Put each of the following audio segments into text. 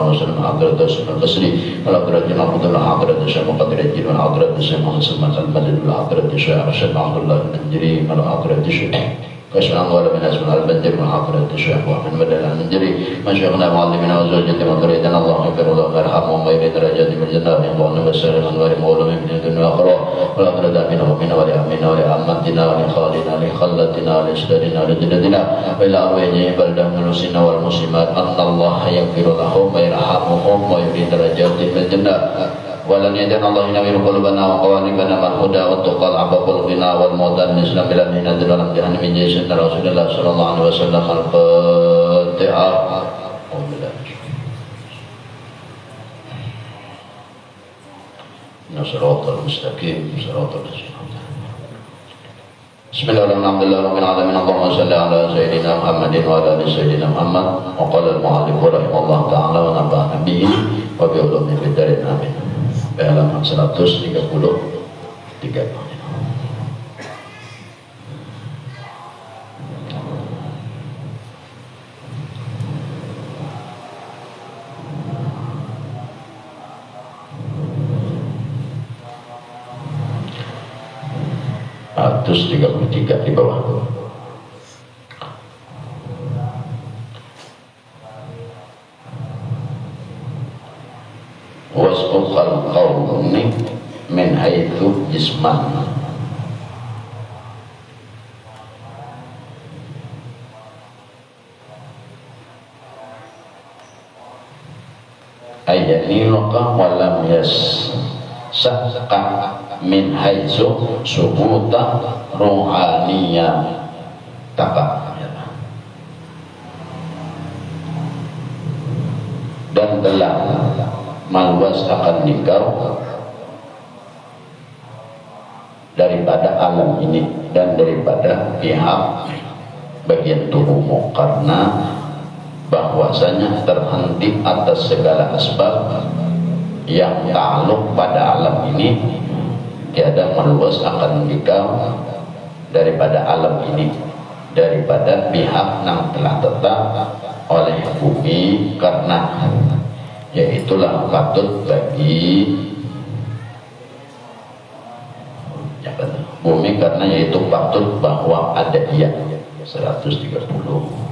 وسلم حضرة الشيخ القصري والحضرة المقدمة حضرة الشيخ مقدر الدين والحضرة الشيخ محمد سلمان المدد والحضرة الشيخ أرشد عبد الله المنجري والحضرة الشيخ كشف الأموال من أسماء البندر والحضرة الشيخ محمد بدل المنجري مشايخنا معلمنا وزوجتنا وقريتنا الله يغفر له ويرحمهم ويري درجات من الجنة يقولون بشر الأنوار مولى من الدنيا والآخرة والحضرة آمنا ومنا ولأمنا ولأمتنا ولخالنا ولخلتنا ولأجدادنا ولجدتنا وإلى أرواحهم بلدة من المسلمين والمسلمات أن الله يغفر لهم ويرحمهم ويري درجات من الجنة ولن يدن الله ينوير قلوبنا وقوالبنا بالهدى والتقى العفاف والغنى والموت الإسلام بلا مهنة ولم جهن من جيش رسول الله صلى الله عليه وسلم الفاتحة صراط المستقيم صراط الذين بسم الله الرحمن الرحيم اللهم صل على سيدنا محمد وعلى ال سيدنا محمد وقال المؤلف رحمه الله تعالى ونفعنا به وبعلومه في الدارين آمين. Halaman 133. Di bawah. Wasfuqal qawmi min haitsu jisman ayaniluka walam yasaqqa min haitsu subuta ruhaniyah taka dan telah maluas akan nikah daripada alam ini dan daripada pihak bagian tubuhmu karena bahwasanya terhenti atas segala asbab yang ta'aluk pada alam ini tiada meluas akan nikah daripada alam ini daripada pihak yang telah tetap oleh bumi karena yaitulah patut bagi bumi karena yaitu patut bahwa ada ia 130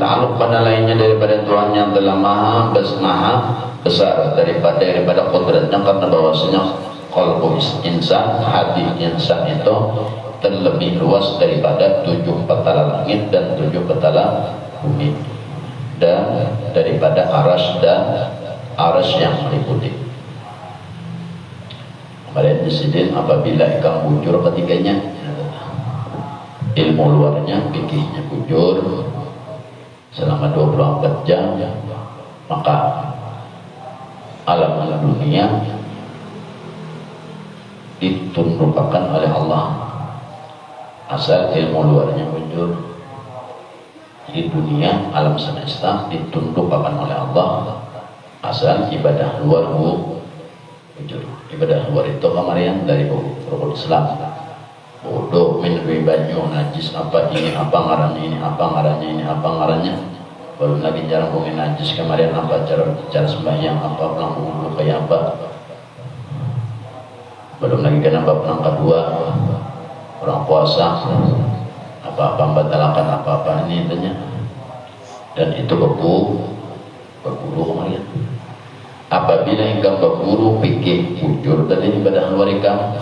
ta'aluk pada lainnya daripada Tuhan yang telah maha besar daripada kodratnya karena bahwasanya qalbu insan, hati insan itu terlebih luas daripada 7 petala langit dan 7 petala bumi dan daripada aras yang meliputi. Kemarin disini apabila ikan bujur ketiganya ilmu luarnya, fikihnya bujur selama 24 jam maka alam dunia ditundukkan oleh Allah asal ilmu luarnya bujur. Di dunia alam semesta ditundukkan oleh Allah asal ibadah luar bujur. Ibadah luar itu kemarin dari rukun Islam bodoh minum banyu najis apa ini apa ngarannya ini apa ngarannya ini apa ngarannya belum lagi jarang ngomongin najis kemarin apa cara sembahyang apa pulang wudhu kayak apa belum lagi kenapa pulang kedua orang puasa apa-apa membatalkan apa-apa ini intinya dan itu berburu kemarin apabila engkau berburu pikir bujur tadi ibadah luar ikam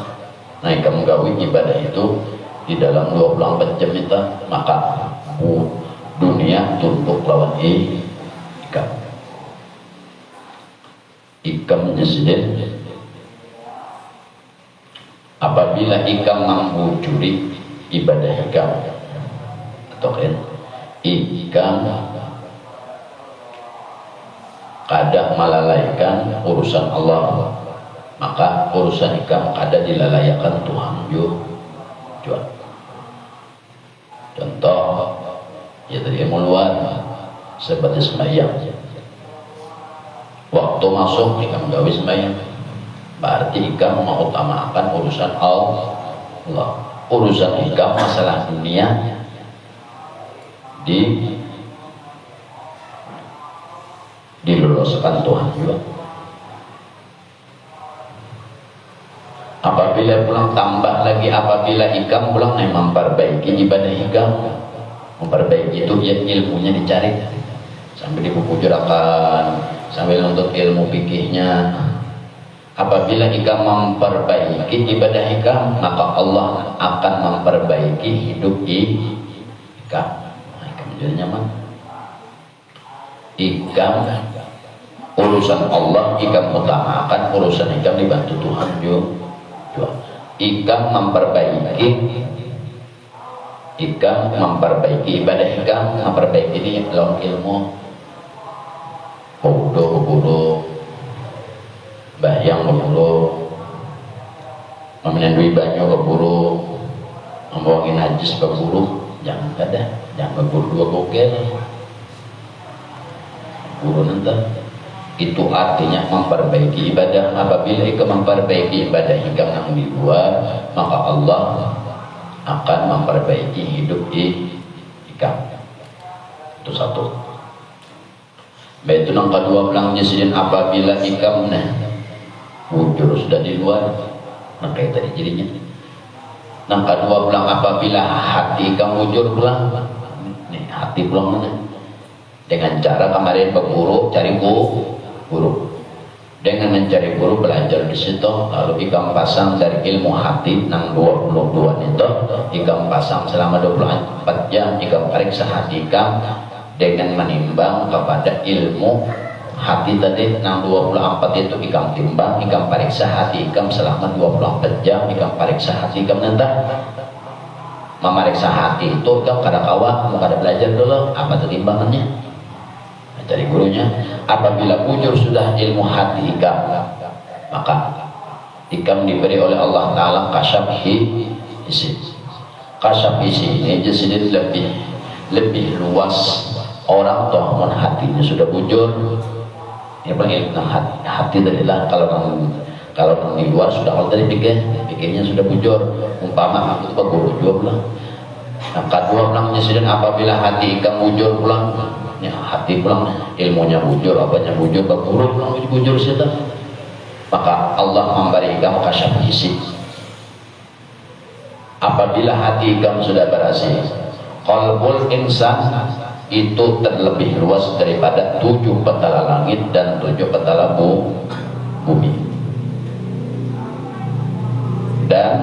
nah engkau menggawi ibadah itu di dalam 24 jam itu maka dunia tunduk lawan ikam nyesiden apabila ikam membujuri ibadah ikam atau kan ikam kadang melalaikan urusan Allah maka urusan ikam kadang dilalayakan Tuhan jual contoh ya tadi ilmu luar seperti sembahyang waktu masuk ikam gawe sembahyang berarti ikam mengutamakan urusan Allah Allah. Urusan hikam masalah dunia diloloskan Tuhan juga. Apabila pulang tambah lagi, apabila hikam pulang memperbaiki ibadah hikam, memperbaiki itu ya ilmunya dicari sambil di buku jurakan, sambil untuk ilmu fikihnya. Apabila hikam memperbaiki ibadah hikam, maka Allah akan memperbaiki hidup hikam. Nah, hikam jadi nyaman. Hikam urusan Allah, hikam utamakan, urusan hikam dibantu Tuhan juga. Hikam memperbaiki ibadah hikam, memperbaiki ini dalam ilmu. Bodoh bahyang berburu, memenandui banyu berburu, membawain najis berburu, jangan berburu dua gogel, buru nanti. Itu artinya memperbaiki ibadah. Apabila kita memperbaiki ibadah hingga yang dibuat, maka Allah akan memperbaiki hidup hikam. Itu satu. Baik, itu yang kedua bilang jisilin, apabila hikam wujud sudah di luar, maka itu tadi jadinya. Yang kedua bilang apabila hati hikam wujud pulang, nih hati pulang mana? Dengan cara kemarin berburu cari guru, dengan mencari guru belajar di situ, lalu hikam pasang dari ilmu hati nang 22 itu, hikam pasang selama 24 jam, hikam periksa hati hikam dengan menimbang kepada ilmu hati tadi nang 24 itu, hikam timbang, hikam periksa hati hikam selama 24 jam, hikam periksa hati hikam nanti. Memeriksa hati itu hikam kada kawat, mau kada belajar dulu apa timbangannya, dari gurunya. Apabila bujur sudah ilmu hati hikam, maka hikam diberi oleh Allah Ta'ala kasyaf isi. Kasyaf isi ini jadi lebih luas. Orang tohon hatinya sudah bujur, ini paling hati tadilah. Kalau di luar sudah kalau tadi pikirnya sudah bujur, umpama itu guru juga. Nah, kedua namanya sedang apabila hati hikam bujur pulang, ya hati pulang ilmunya bujur, apanya bujur, berguru pulang bujur situ, maka Allah memberi hikam kasyaf isi. Apabila hati hikam sudah berhasil, qalbul insan itu terlebih luas daripada 7 petala langit dan 7 petala bumi, dan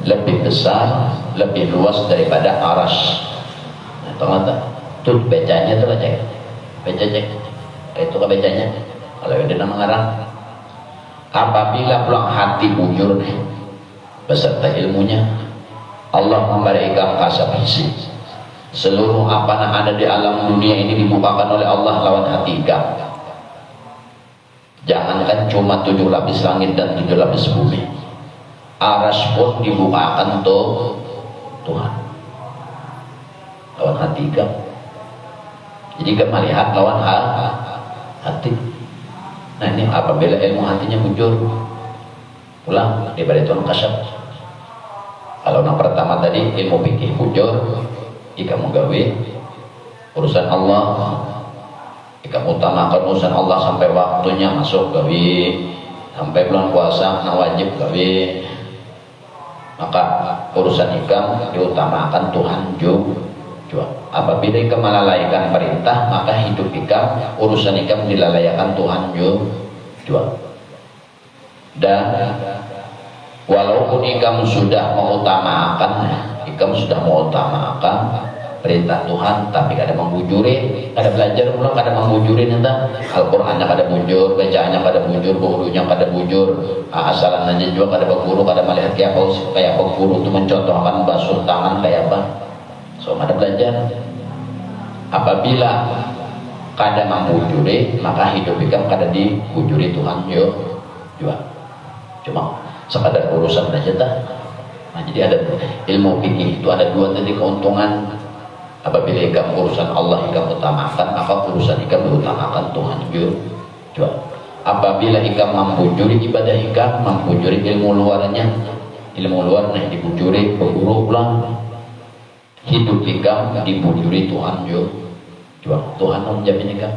lebih besar, lebih luas daripada aras. Nah, ternyata tuh becanya tuh cek, beca cek, itu ke becanya. Kalau ada nama ngarang, apabila pulang hati bujur beserta ilmunya, Allah memberikan kasab isi. Seluruh apa yang ada di alam dunia ini dibukakan oleh Allah lawan hati hikam. Jangankan cuma 7 lapis langit dan 7 lapis bumi, aras pun dibukakan tuh Tuhan lawan hati hikam. Jadi kita melihat lawan hati. Nah ini apabila ilmu hatinya bujur pulang daripada Tuhan kasyaf. Kalau yang pertama tadi ilmu fikih bujur, jika menggawe urusan Allah, jika utamakan urusan Allah sampai waktunya masuk gawe, sampai bulan puasa nah wajib gawe, maka urusan hikam diutamakan Tuhan juga. Apabila hikam melalaikan perintah, maka hidup hikam, urusan hikam dilalaikan Tuhan juga. Dan walaupun hikam sudah mengutamakan perintah Tuhan, tapi kada membujuri, kada belajar pulang, kada membujuri nanti Al-Qur'annya kada bujur, bacaannya kada bujur, gurunya kada bujur, asalannya juga kada berguru, kada melihat kayak apa guru itu mencontohkan basuh tangan kayak apa, so kada belajar. Apabila kada membujuri, maka hidup hikam kada dibujuri Tuhan juga. Cuma sekadar urusan aja dah. Nah, jadi ada ilmu fikih itu ada 2 tadi keuntungan. Apabila hikam urusan Allah hikam utamakan, maka urusan hikam diutamakan Tuhan juga. Apabila hikam membujuri ibadah hikam, membujuri ilmu luarnya, ilmu luar nah dibujuri berburu pulang. Hidup ikam dibujuri Tuhan juga. Tuhan menjamin ikam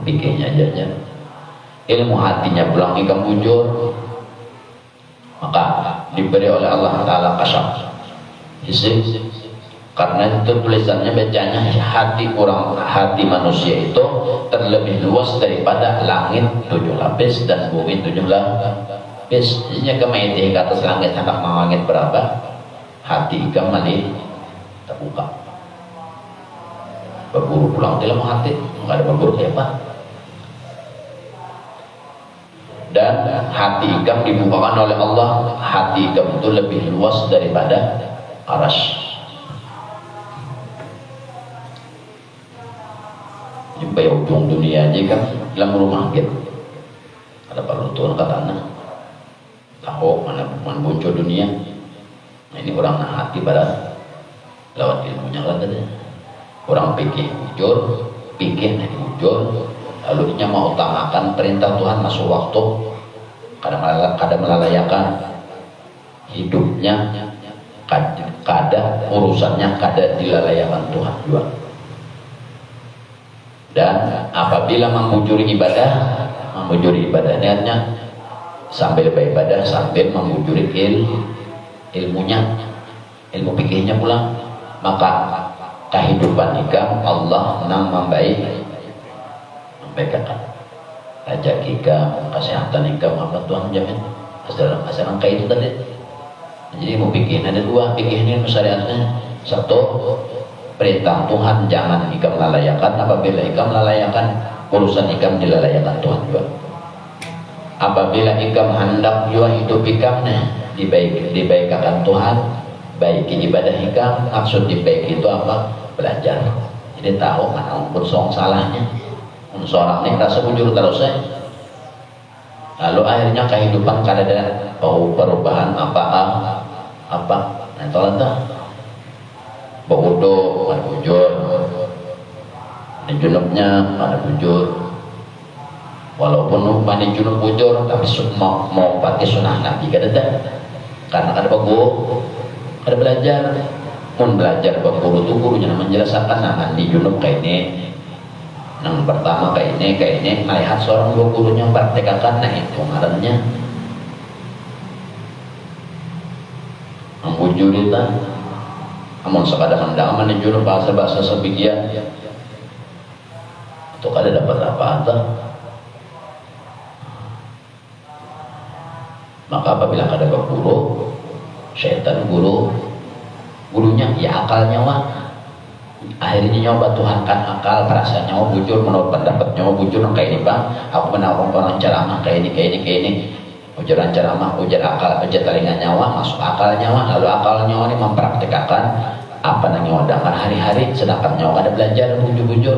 pikirnya aja. Ilmu hatinya pulang ikam bujur, maka diberi oleh Allah Ta'ala kasam isi. Karena itu tulisannya bacanya hati manusia itu terlebih luas daripada langit 7 lapis dan bumi 7 lapis. Isinya kemaiti ke atas langit hendak langit berapa, hati ikam mali terbuka. Berburu pulang dalam hati, nggak ada berburu hebat. Dan hati ikam dibukakan oleh Allah. Hati ikam itu lebih luas daripada arasy. Sampai ujung dunia aja kan dalam rumah gitu. Ada peruntuhan katanya tahu mana muncul dunia. Nah, ini orang hati pada lewat ilmunya kan tadi. Orang pikir bujur, pikir bujur, lalu dia mau utamakan perintah Tuhan masuk waktu, kadang melalayakan hidupnya, kadang urusannya kadang dilalayakan Tuhan juga. Dan apabila membujuri ibadah niatnya sambil beribadah sambil membujuri ilmunya, ilmu pikirnya pula, maka kehidupan ikam Allah nang membaikkan ajak ikam, kesehatan ikam apa Tuhan jamin asal angka itu tadi. Jadi mau bikin ada 2 bikin ini syariatnya. Satu, perintah Tuhan jangan ikam lalayakan. Apabila ikam lalayakan, urusan ikam dilalayakan Tuhan juga. Apabila ikam hendak juga hidup ikam dibaikkan Tuhan, baiki ibadah ikam. Maksud dibaik itu apa? Belajar. Jadi tahu mana umpun soal salahnya. Seorang ini rasa bujur terus lalu akhirnya kehidupan kadang perubahan apa nah itu lah berwudu ada bujur, di junubnya ada bujur, walaupun mandi junub bujur tapi mau pakai sunnah Nabi kadang karena ada ada belajar. Pun belajar berguru tuh gurunya menjelaskan nah mandi junub kayak ini, yang pertama kayak ini melihat seorang gurunya praktekkan, nah itu ngarannya membujuri ta. Amun sekadar mendangan mandi junub bahasa sebigian itu kada dapat apa-apa. Maka apabila kada berguru, setan gurunya ya akalnya akhirnya nyoba Tuhan kan akal perasaan nyawa bujur menurut pendapat nyawa bujur kayak ini bang, aku menawar orang ceramah kayak ini ujaran ceramah ujar akal ujar telinga nyawa masuk akal nyawa, lalu akal nyawa ini mempraktikkan apa yang nyawa dengar hari-hari, sedangkan nyawa ada belajar bujur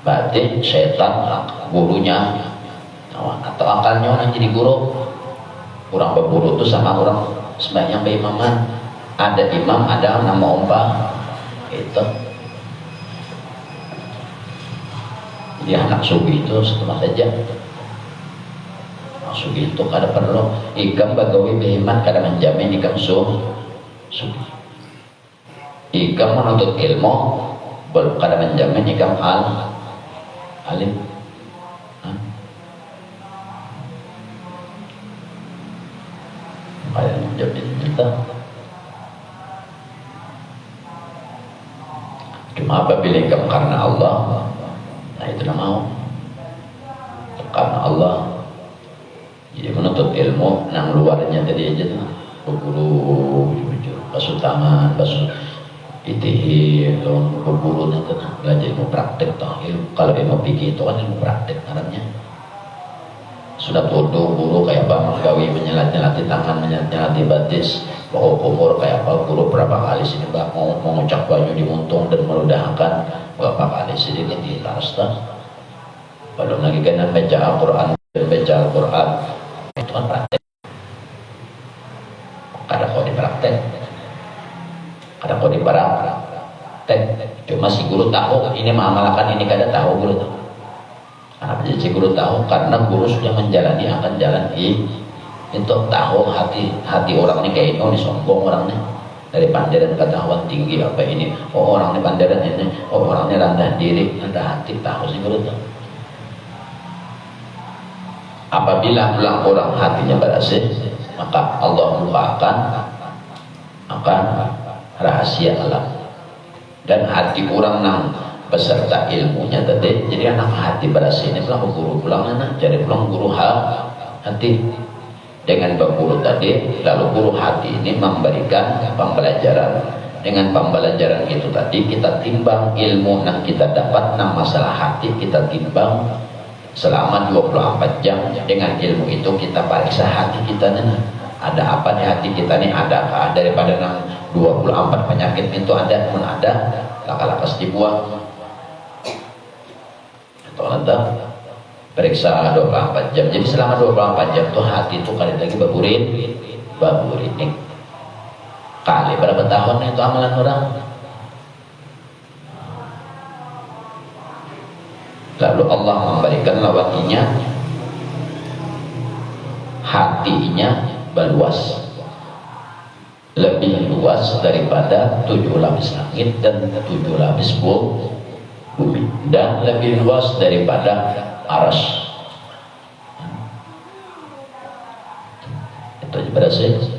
berarti setan gurunya nyawa atau akal nyawa yang jadi guru. Orang berburu itu sama orang sebanyak berimaman, ada imam ada nama ombak itu. Dia anak sugi itu setengah saja. Anak sugi itu kada perlu ikam bagawi behiman kada menjamin ikam sugi. Ikam menuntut ilmu kada menjamin ikam alim. Kada menjamin kita. Cuma apabila ikam karena Allah, nah itu mau karena Allah. Jadi menuntut ilmu nang luarnya tadi aja tuh berburu basuh tangan basuh itihi berburu nanti belajar ilmu praktek toh. Kalau ilmu pikir itu kan ilmu praktek caranya sudah tuduh guru kayak apa menggawi menyelat-nyelati tangan menyelat-nyelati batis bawa kumur kayak apa guru berapa kali sini mbak mau mengucap baju dimuntung dan meludahkan berapa kali sini di tarasta. Belum lagi kan baca Al-Quran itu kan praktek. Kadang kau dipraktek kadang kau dipraktek cuma si guru tahu ini mengamalkan ini kada tahu guru tahu. Kenapa jadi si guru tahu? Karena guru sudah menjalani akan jalan itu tahu hati orang ini kayak ini, oh ini sombong orang ini dari panderan ketahuan tinggi apa ini, oh orang ini panderan ini, oh orang ini rendah diri, rendah hati, tahu sih kalau itu. Apabila pulang orang hatinya berhasil, maka Allah bukakan akan rahasia alam, dan hati orang nang beserta ilmunya tadi, jadi anak hati berhasil ini pulang guru pulang anak, jadi pulang guru hati dengan berguru tadi, lalu guru hati ini memberikan pembelajaran. Dengan pembelajaran itu tadi kita timbang ilmu yang kita dapat nang masalah hati, kita timbang selama 24 jam. Dengan ilmu itu kita periksa hati kita nih, ada apa di hati kita nih, adakah daripada nang 24 penyakit itu ada, pun ada laka-lakas dibuang atau ada periksa 24 jam. Jadi selama 24 jam tuh hati itu kali lagi baburin kali berapa tahun itu amalan orang. Lalu Allah memberikan lawatinya, hatinya berluas, lebih luas daripada 7 lapis langit dan 7 lapis bumi, dan lebih luas daripada aras. Itu aja berhasil.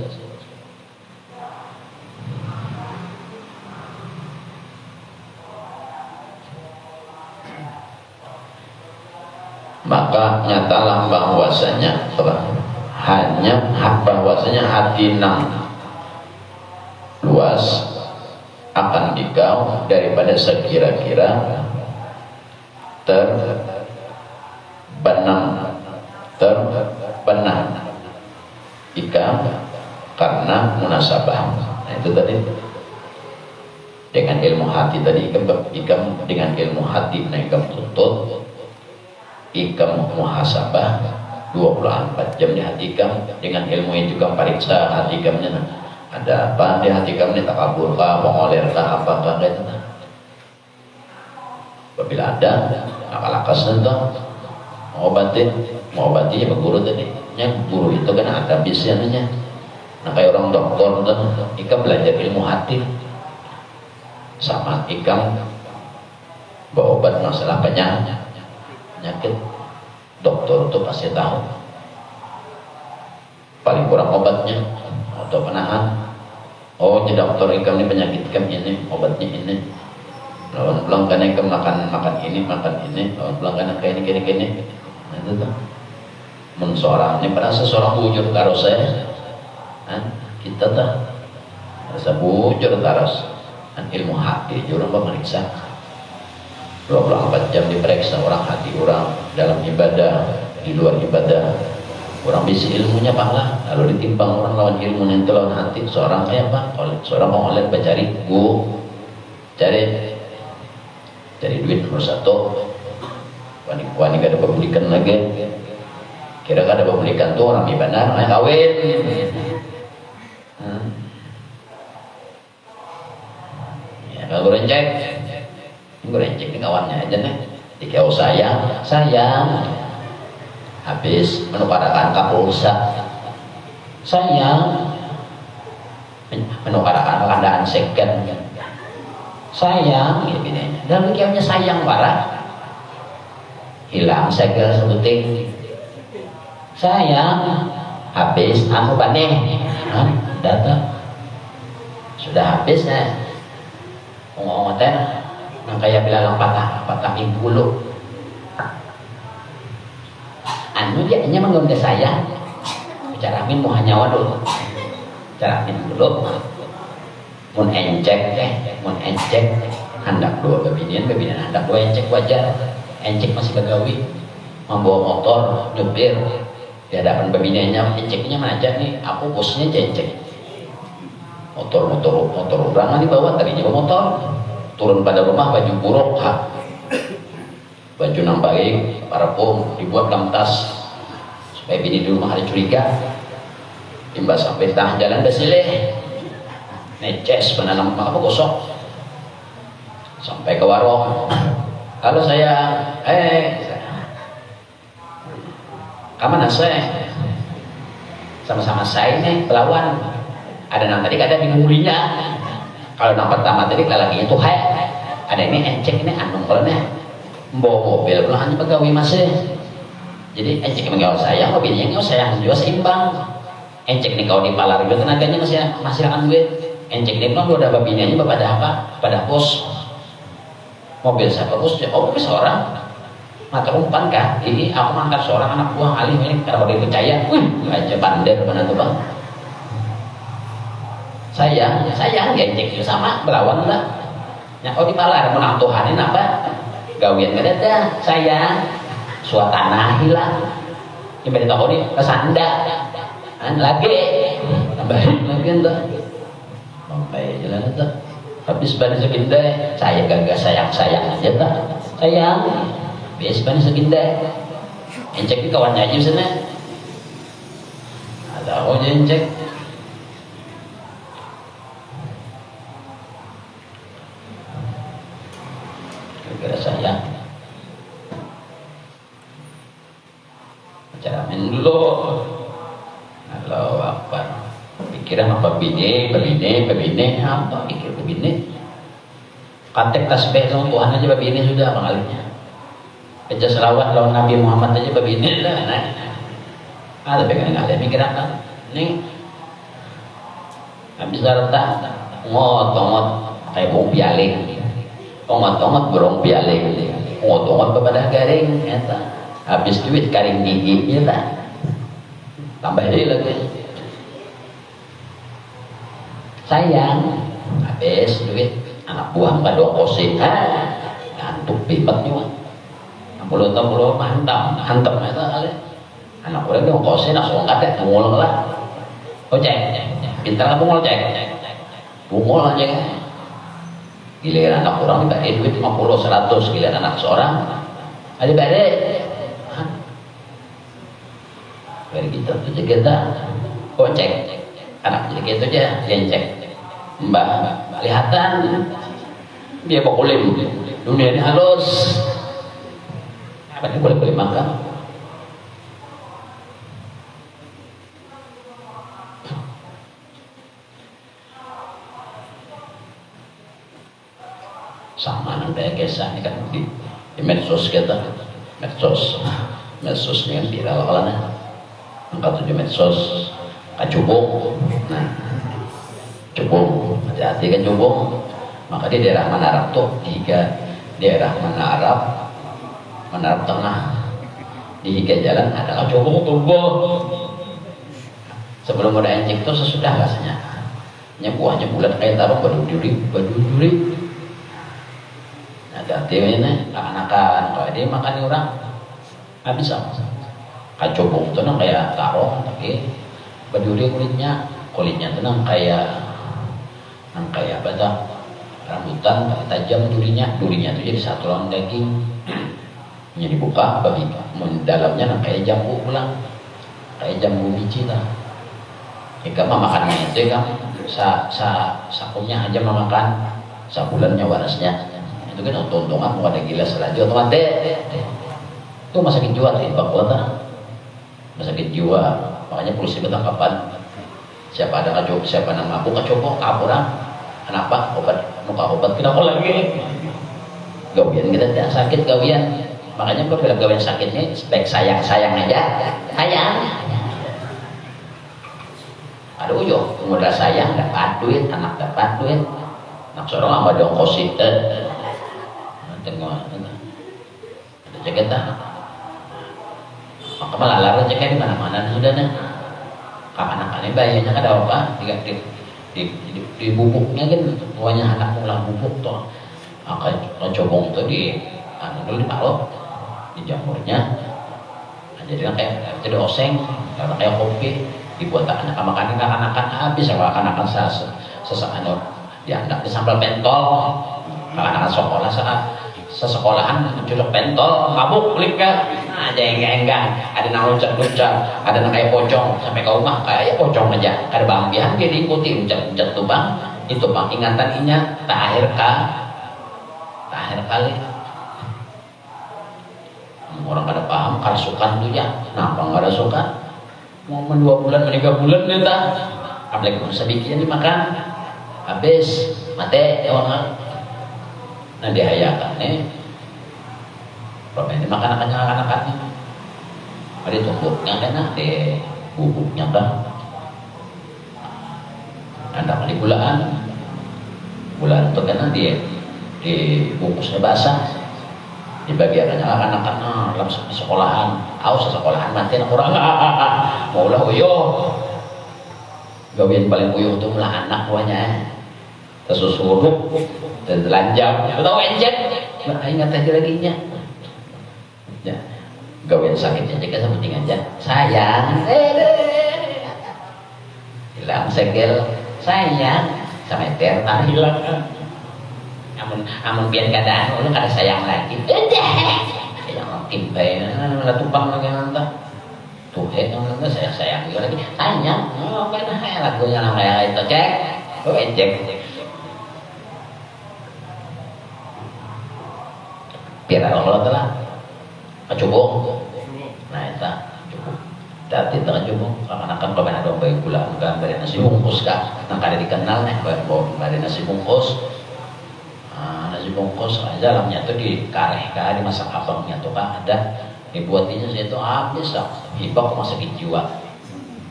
Maka nyatalah bahwasanya bahwasanya hati nang luas akan dikau daripada sekira-kira terbenam ikam karena munasabah. Nah itu tadi dengan ilmu hati tadi, ikam dengan ilmu hati, nah ikam tuntut, ikam muhasabah 24 jam di hati ikam. Dengan ilmu itu ikam periksa hati ikamnya, ada apa di hati ikam ini, takabur kah, mengoler kah, apakah itu. Apabila ada lakas itu mengobatinya berguru tadi, guru itu kan ada bisanya. Nah kayak orang dokter itu, ikam belajar ilmu hati sama ikam berobat masalah penyakit. Dokter itu pasti tahu paling kurang obatnya atau penahan. Oh ini dokter ikam ini penyakit ikam ini, obatnya ini. Lawan pulang karena ikam makan ini, lawan pulang karena kayak ini. Nah itu tuh mun seorang ini merasa seorang bujur taros saya, kita tuh merasa bujur taros ilmu hati orang memeriksa 24 jam diperiksa orang hati orang dalam ibadah, di luar ibadah. Orang bisa ilmunya pala, lalu ditimbang orang lawan ilmu yang lawan hati. Seorang kayak apa? Seorang mau oleh cari duit nomor 1. Wani gak ada pemilikan lagi. Kira gak ada pemilikan tuh orang benar, kawin. Ya kalau rencek. Gue rencek ini kawannya aja nih, dikau sayang habis menukarakan kapulsa sayang, menukarakan keadaan second sayang gini, dan kiamnya sayang parah, hilang segel sebuting sayang, habis anu paneh datang sudah habis ngomong teh yang kayak bilang patah minggu dulu. Anu dia hanya menggoda saya. Bicara min mau nyawa dulu. Bicara min dulu. Mun encek hendak 2 bebinian hendak 2 encek wajar. Encek masih begawi, membawa motor nyupir di hadapan bebiniannya. Enceknya mana aja nih? Aku bosnya encek. Motor orang dibawa tadinya bawa motor. Turun pada rumah baju buruk, baju nang baik, parfum dibuat dalam tas supaya bini di rumah ada curiga. Timbas sampai tengah jalan desileh, neces penanam apa gosok, sampai ke warung. Kalau saya, kamana sama-sama saya nih pelawan. Ada yang tadi ada bingulinya. Kalau yang pertama tadi lagi itu hai. Ada ini encek ini anu kalau nih bawa mobil pulang hanya pegawai masih. Jadi encek mengawas saya, mobilnya ngawas saya juga seimbang. Encek nih kalau di palar juga tenaganya masih akan duit. Encek nih pulang udah babinnya bapak ada apa? Pada bos. Mobil saya bos, oh mobil seorang. Maka umpan kan, ini aku mangkat seorang anak buah alim ini karena dia percaya, aja bandel mana tuh bang. Sayang ya encek itu sama belawan lah. Ya kau di palar menang Tuhanin apa? Gawian gak ada, sayang. Suatana hilang. Ini beda tahu nih kesanda. Lagi tambahin lagi entah. Sampai jalan entah. Habis bani segindai, saya gak sayang aja tak. Sayang. Biasa bani segindai. Encek di kawannya aja sana. Ada aku aja encek. Gara-gara sayang. Cara main dulu. Halo apa? Pikiran apa bini apa pikir bini? Katek tasbih sama Tuhan aja bini sudah pengalinya. Baca selawat lawan Nabi Muhammad aja bini lah. Ada pengen ada pikiran kan? Nih habis harta ngot kayak bong pialing. Ongot-ongot burung pialing, ongot-ongot bepada garing, eta. Habis duit garing gigi, ya tak? Tambah dia lagi. Sayang, habis duit anak buah kadang kosin, ngantuk pimet juga. 60 mantap, eta kali. Anak orang dong kosin langsung ada, bungol lah. Oh cek, pintar lah bungol cek, bungol aja kan. Giliran anak orang dibagi duit 50, 100, giliran anak seorang ada balik dari kita tuh kita cek anak jadi gitu aja yang cek mbak kelihatan dia pokulim dunia ini halus apa ini boleh makan sama nang daya kesan ini kan di medsos kita medsos ini kan viral olahnya angka 7 medsos kacubung nah cubung hati-hati kan cubung maka di daerah Manarap tuh 3 daerah Manarap tengah di 3 jalan ada kacubung tubuh sebelum ada encik tuh sesudah rasanya buahnya bulat kayak taruh berduri hati ini anak-anakan kalau dia makan orang habis sama kacubung itu kayak taruh tapi berduri kulitnya itu kayak apa dah rambutan tajam durinya itu jadi satuan daging nya dibuka bagi dalamnya kayak jambu ulang kayak jambu biji lah jika mah makannya itu kan sakunya aja memakan sabulannya warasnya itu kan untung-untungan bukan ada gila selaju atau itu masa sakit jiwa di Papua masa sakit jiwa makanya polisi ketangkapan siapa ada kacau siapa nama aku kacopok kapurang kenapa obat kita lagi gawian kita tidak sakit gawian makanya kalau bilang gawian sakitnya baik sayang aja sayang aduh yo modal sayang dapat duit anak dapat duit nak seorang sama dong kosit tengok ada jaket maka malah larang jaket di mana-mana sudah nih anak-anaknya bayinya kan ada apa di bubuknya kan semuanya anak pulang bubuk tuh akan cobong tuh di dulu ditaruh di jamurnya jadi kan kayak jadi oseng karena kayak kopi dibuat anak-anak makan habis sama anak-anak sesaat dianggap di sambal pentol anak-anak sekolah sesekolahan juluk pentol mabuk kulit kan aja enggak ada yang loncat ada yang kayak pocong sampai ke rumah kayak pocong aja ada bambihan dia diikuti loncat tuh bang itu bang ingatan tak akhir kali orang pada paham karsukan tuh ya kenapa nggak ada sukan mau 2 bulan, 3 bulan neta, apalagi mau sedikit dimakan, habis, mati, ewangan. Nah dihayakan kalau ini makan anak-anaknya, ada tumbuknya kan, di bubuknya kan, ada kali bulan itu kan dibungkusnya basah. Di bagian anak-anak langsung di sekolahan, sekolahan mati anak orang mau lah uyuh gawian paling uyuh tuh lah anak buahnya tersusurup dan telanjang tahu enjek ingat aja lagi nya ya gawian sakitnya aja kan penting aja sayang hilang segel sayang sampai tertar hilang amun biar keadaan lu kada sayang lagi sayang timpai mana tumpang lagi nanti tuh nanti sayang juga lagi sayang kan lagunya namanya itu cek tuh cek biar Allah telah cukup nah itu cukup dati tak cukup anak-anak kalau ada bayi gula enggak beri nasi bungkus kak nah kada dikenal beri nasi bungkus nasi bungkus dalamnya tuh dikareh kan dimasak abangnya tuh kan ada dibuatinya itu habis lah hibak rumah sakit jiwa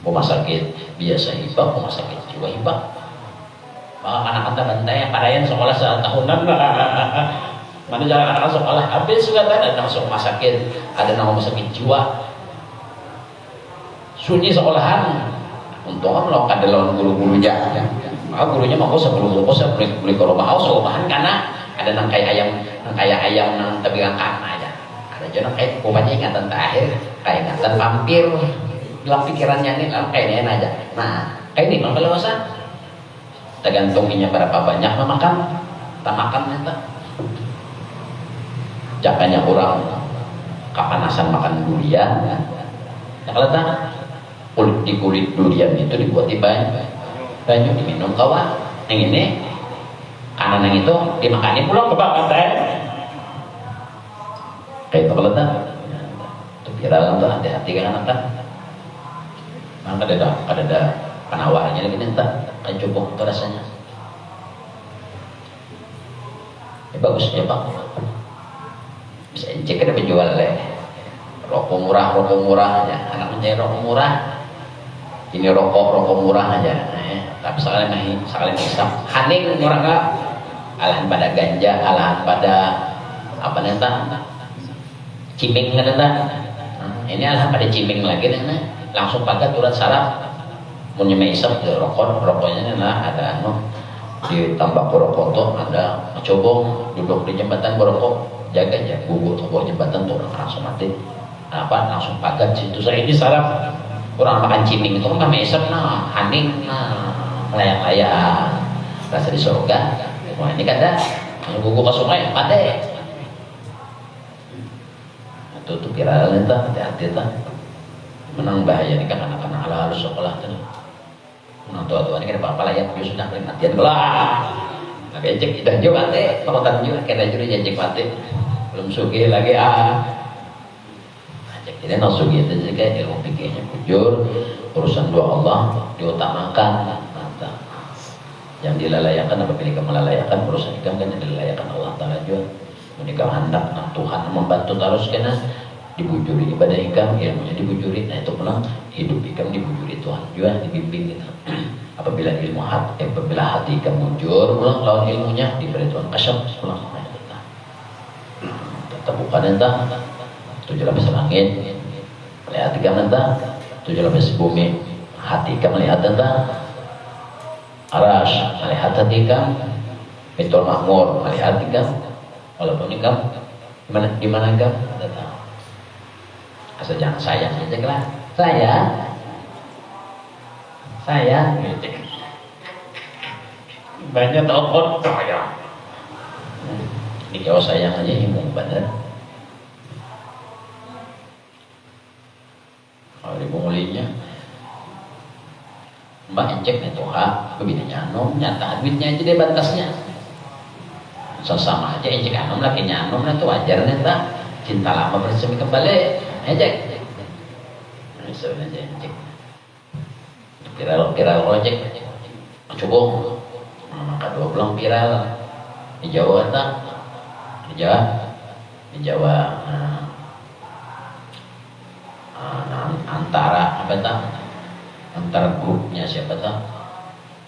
rumah sakit biasa hibak rumah sakit jiwa hibak anak-anak bantai pada yang sekolah setahunan mana jalan anak sekolah habis juga kan ada masuk rumah sakit ada nama rumah sakit jiwa sunyi sekolahan untung kan lo kada lawan guru-gurunya gurunya mau sebelum lulus beli ke rumah bahan karena ada nang kayak ayam nang tebigang aja ada juga kayak pokoknya ingatan terakhir kayak ingatan vampir dalam pikirannya nih kayaknya aja nah kayak ini kalau masa tergantunginya berapa banyak makan tak makan nanti jakanya orang kepanasan makan durian ya kalau tak kulit durian itu dibuat di banyu diminum kawan yang ini kanan yang itu dimakani pulang ke bakat kayak itu kalau tak itu viral tuh hati-hati kan anak maka ada penawarannya lagi nanti kan cukup itu rasanya bagus ya pak bisa cek ada penjual rokok murah ya anak mencari rokok murah ini rokok murah aja tapi sekali hisap haning orang nggak alahan pada ganja alahan pada apa nanti ciming nanti ini alahan pada ciming lagi nanti langsung pakai turut saraf mau nyemai hisap rokoknya ada ditambah rokok tuh ada cobong duduk di jembatan berokok jaga aja gugur ke bawah jembatan tuh orang langsung mati langsung pagat situ saya ini saraf orang makan ciming itu kan kami isep haning layak-layak rasa di surga wah ini kada gugur ke sungai mati itu tuh viral itu hati-hati tuh menang bahaya nih kan anak-anak ala halus sekolah tuh menang tua-tua ini kada apa-apa layak dia sudah matian belah tapi cek tidak juga mati pakotan juga kena juga cek mati belum sugih lagi jadi nasugi itu juga ilmu pikirnya jujur urusan doa Allah diutamakan yang dilalayakan apabila kamu melalayakan urusan ikam kan yang dilalayakan Allah Ta'ala juga menikah hendak Tuhan membantu terus kena dibujuri ibadah ikam ilmunya dibujuri nah itu pulang hidup ikam dibujuri Tuhan juga dibimbing gitu apabila apabila hati ikam mujur pulang lawan ilmunya diberi Tuhan kasyaf pulang tetap bukan entah 7 lapis langit melihat ikam entah 7 lapis bumi hati ikam melihat entah aras melihat hati ikam Baitul Makmur melihat ikam walaupun ikam gimana ikam tetap asal jangan sayang aja lah sayang banyak telepon sayang ini kalau sayang aja himung bener kalau dipungulinya mbak encek nih tuh begini nyanom nyata duitnya aja deh batasnya sesama aja encek anom lagi nyanom nah tuh wajar nih cinta lama bersemi kembali encek misalnya aja encek viral project cubung maka 2 bulan viral di Jawa tak di Jawa antara apa tak antara grupnya siapa tak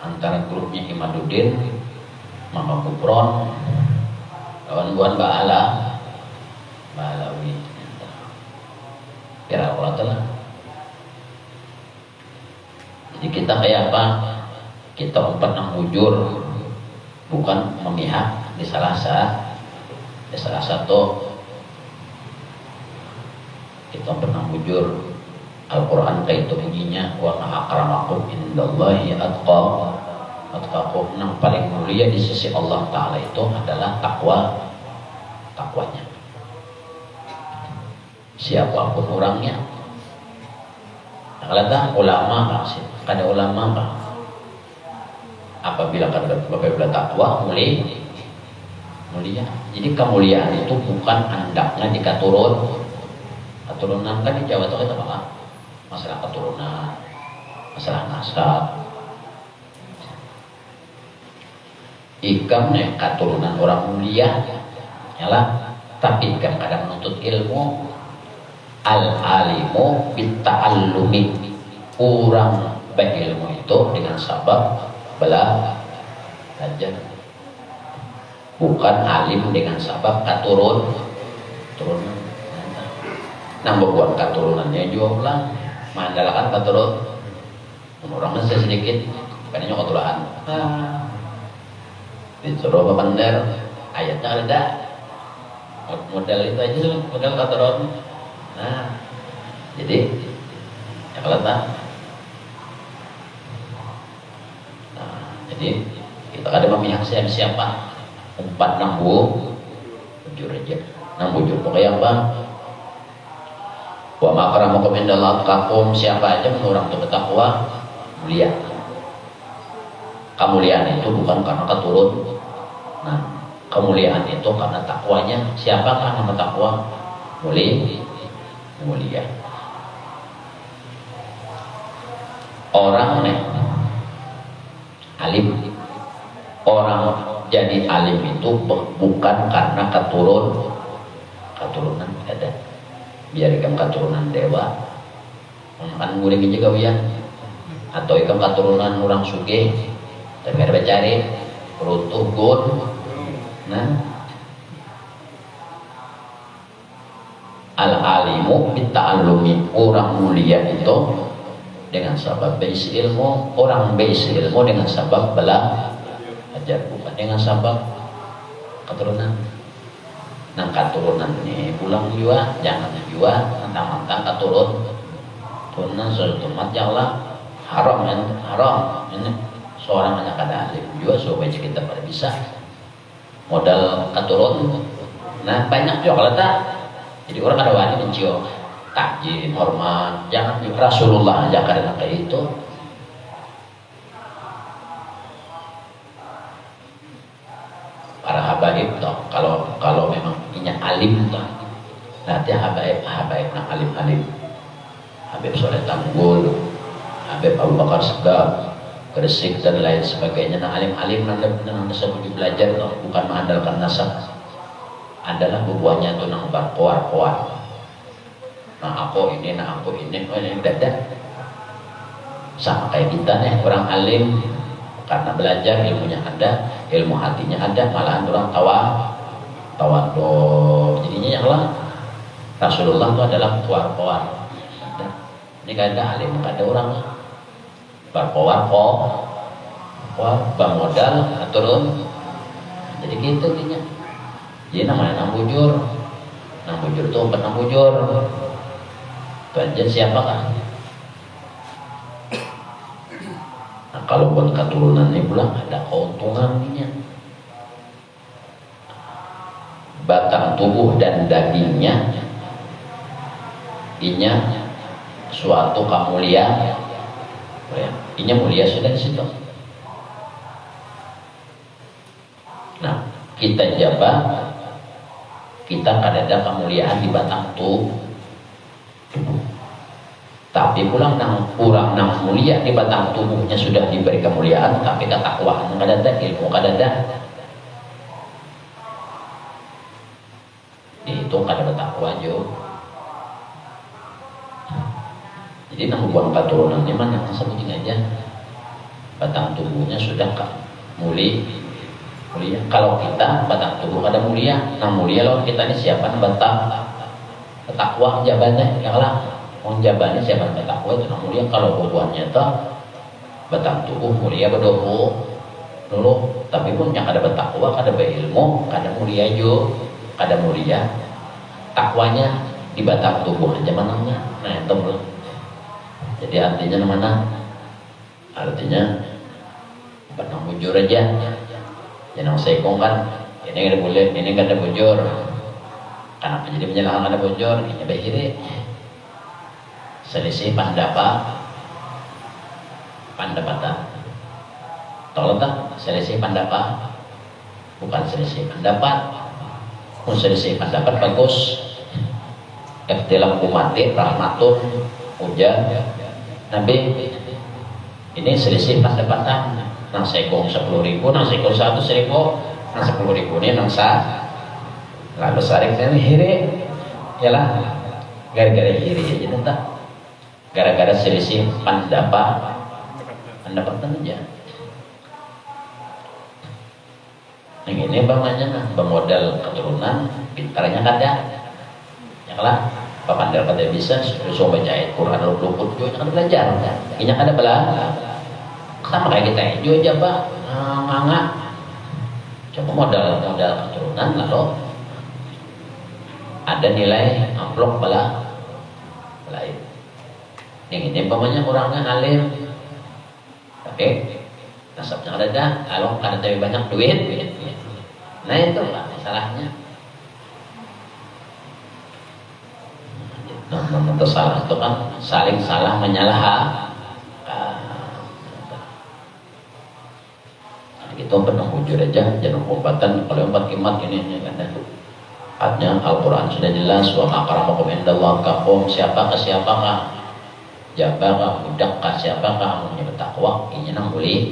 antara grupnya Imaduddin Mama Kupron kawan-kawan Ba'alawi viral lah. Jadi kita kayak apa? Kita umpat nang bujur, bukan memihak di salah satu. Kita umpat nang bujur. Al-Quran kayak itu bunyinya, wa ma akramakum indallahi atqakum. Yang paling mulia di sisi Allah Ta'ala itu adalah takwanya. Siapapun orangnya. Kalau ulama sih, kada ulama kah? Apabila takwa mulia. Jadi kemuliaan itu bukan hendaknya keturunan kan di Jawa itu apa? Masalah keturunan, masalah nasab. Ikam nih keturunan orang mulia, yalah. Tapi ikam kadang menuntut ilmu. Al-alimu bitta'allumi, orang berilmu itu dengan sabab belajar, bukan alim dengan sabab keturunan. Nambah buat keturunannya juga pulang mengandalkan keturunan orang masih sedikit karena keturunan disuruh bener ayatnya ada model itu aja model keturunan. Nah, jadi ya kalau tak, jadi kita ada memihak siapa umpat bujur aja, bujur pokoknya apa? Wa ma akramakum indallahi atqakum, siapa aja menurut orang itu bertakwa mulia. Kemuliaan itu bukan karena keturunan. Nah, kemuliaan itu karena takwanya. Siapakah yang bertakwa? Mulia. Orang alim, orang jadi alim itu bukan karena keturunan ada. Biar ikam keturunan dewa, kan guling juga wian, atau ikam keturunan orang sugih, tapi ada becari, runtuh gun, Al-alimu bitta'allumi, orang mulia itu dengan sabab bais ilmu, orang bais ilmu dengan sabab belajar, bukan dengan sabab keturunan. Nang keturunan ini pulang juga, jangan juga mentang-mentang keturunan suatu majalah haram ini seorang hanya kada alim juga supaya kita pada bisa modal keturunan. Nah banyak juga kalau tak. Jadi orang ada wani mencium takjim, hormat, jangan Rasulullah aja kadang kayak itu. Para habaib toh, kalau memang punya alim toh, nanti habaib nak alim. Habib Soleh Tanggul, Habib Abu Bakar Segaf, Gresik dan lain sebagainya. Nah alim nanda sebut belajar toh, bukan mengandalkan nasab. Adalah buahnya itu nang berkoar-koar. Nah aku ini, oh ini dadah. Sama kayak kita nih, orang alim karena belajar ilmunya ada, ilmu hatinya ada, malahan orang tawadhu. Jadinya yang lah Rasulullah itu adalah koar-koar. Ini gak ada alim, gak ada orang berkoar bamodal turun. Jadi gitu intinya. Jadi namanya nambujur itu umpat nambujur. Tujuan siapakah? Nah kalau buat keturunan ini pulang ada keuntungannya. Batang tubuh dan dagingnya, inya suatu kemuliaan. Inya mulia sudah di situ. Nah kita jabat. Kita kadang kemuliaan di batang tubuh, Tapi pulang kurang nang mulia di batang tubuhnya sudah diberi kemuliaan, tapi ketakwaan kadada, ilmu kadada. Dihitung kada bertakwa jo. Jadi nang buang keturunannya mana sebutin aja. Batang tubuhnya sudah mulia. Kalau kita batang tubuh kada mulia, nang mulia lawan kita ini siapa batang takwa jabannya yang lah. Wong jabannya siapa takwa itu nang mulia. Kalau buahnya itu batang tubuh mulia berdoa dulu, tapi pun yang ada bertakwa, kada berilmu, kada mulia jo, kada mulia. Takwanya di batang tubuh aja mananya. Nah itu belum. Jadi artinya mana? Artinya pernah bujur aja. Jangan sekong kan. Ini kada boleh, ini kada bujur. Kenapa jadi menyalahkan kada bujur? Ini bahiri. Selisih pendapatan. Tolong tak selisih pendapat. Bukan selisih pendapat. Pun selisih pendapat bagus. Ikhtilaf umati rahmatun ujar Nabi. Ini selisih pendapatan. Nang sekong 10.000, nang sekong 100.000, nang 10.000 ini nang sah. Lalu saring ini hiri. Yalah. Gara-gara hiri aja tak. Gara-gara selisih pendapatan aja. Yang ini bangnya bermodal keturunan, pintarnya kada. Yang lah, papandar kada bisa, suruh baca ayat Quran luput juga kan belajar. Ini kada bela. Sama kayak kita hijau aja pak, nganga. Coba modal keturunan lalu ada nilai amplop bela lain. Yang ini pamannya orangnya alim, tapi nasabnya ada, kalau kada tapi banyak duit. Nah itu lah masalahnya. Nah, salah itu kan saling salah menyalahkan. Itu pernah bujur aja, jangan umpatan kalau empat kimat ini kan. Artinya Al-Quran sudah jelas, wa akramakum indallahi atqakum, siapa ke siapa kah? Jabah budak kah siapa kah punya bertakwa ini nang mulia.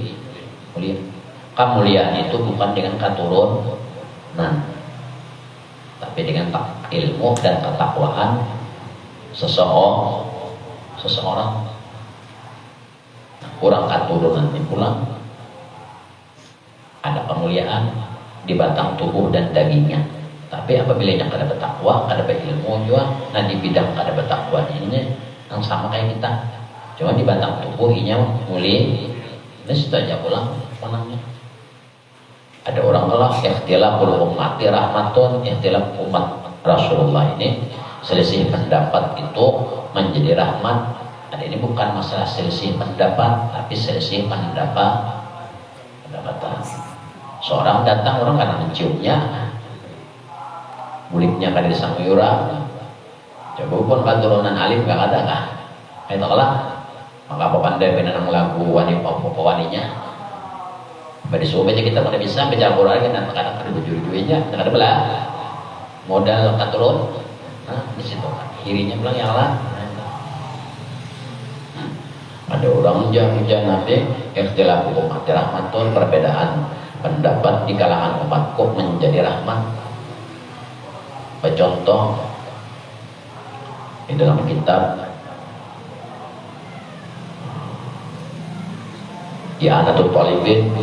Kemuliaan itu bukan dengan keturunan, tapi dengan ilmu dan ketakwaan seseorang. Kurang keturunan ini pulang ada kemuliaan di batang tubuh dan dagingnya. Tapi apabila yang kada bertakwa, kada berilmu juga, nah di bidang kada bertakwa ini yang sama kayak kita, cuma di batang tubuh inya mulia. Ini sudah aja pulang panangnya. Ada orang kelak ikhtilaful ummati rahmatun, ikhtilaf umat Rasulullah ini selisih pendapat itu menjadi rahmat. Ada ini bukan masalah selisih pendapat, tapi selisih pendapatan. Seorang datang, orang karena menciumnya, mulutnya kada disanguyura. Coba pun keturunan alim gak ada kah? Itu lah. Maka apa pandai benang lagu waninya. Pada subuh aja kita mana bisa baca Al-Quran kan kadang ada bujur-bujurnya, kadang belah. Modal keturun. Nah, di situ kirinya bilang yang lah. Ada orang hujan nanti ikhtilaf umat rahmatun, perbedaan pendapat di kalangan umatku menjadi rahmat. Contoh di dalam kitab I'anatul Talibin,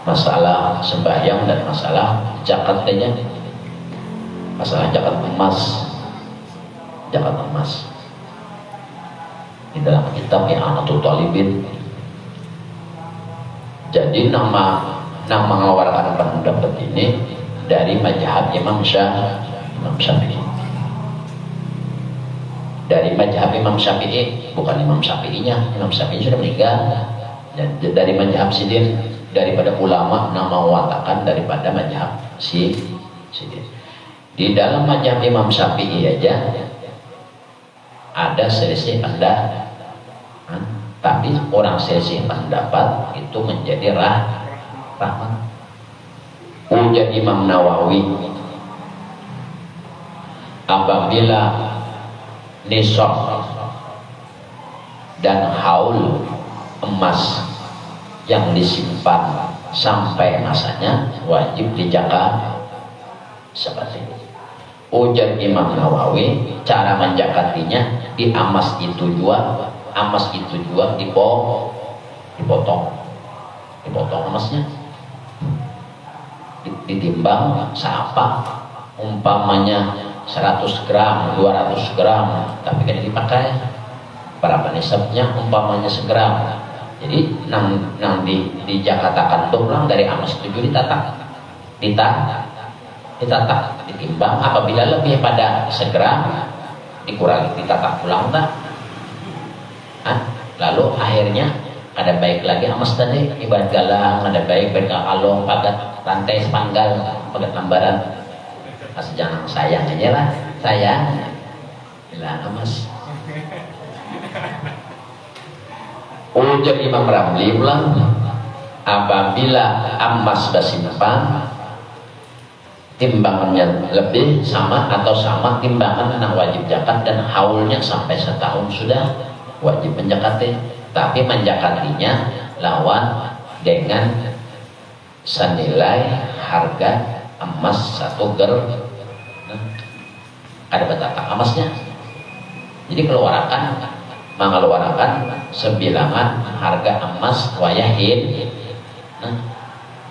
masalah sembahyang dan masalah zakatnya, masalah zakat emas di dalam kitab I'anatul Talibin. Jadi nama mengeluarkan pendapat ini dari mazhab Imam Syafi'i. Dari mazhab Imam Syafi'i, bukan Imam Syafi'inya. Imam Syafi'i sudah meninggal. Dan dari mazhab Sidin, daripada ulama nama mengatakan daripada mazhab Sidin. Di dalam mazhab Imam Syafi'i aja ada selisih pendapat. Tapi orang selisih pendapat itu menjadi rahmat. Ujar Imam Nawawi, apabila nisab dan haul emas yang disimpan sampai masanya wajib dijaga seperti itu. Ujar Imam Nawawi, cara menjakatinya di emas itu juga dipotong emasnya, ditimbang seapa, umpamanya 100 gram 200 gram, tapi kan dipakai berapa nisabnya, umpamanya segram. Jadi nang dijakatakan doblang dari emas 7 ditatak, ditimbang. Apabila lebih pada segram dikurangi, ditatak ulang tak. Lalu akhirnya ada baik lagi emas tadi, ibarat galang, ada baik kalong, pagat rantai sepanggal, pagat lambaran. Jangan sayang aja lah, sayang bila emas. Ujar Imam Ramli ulang, apabila emas bersimpan timbangannya lebih sama atau sama timbangan yang wajib zakat dan haulnya sampai setahun sudah wajib menjakati, tapi menjakatinya lawan dengan senilai harga emas 1 gram. Ada batakan emasnya, jadi mengeluarkan sebilangan harga emas wayahin.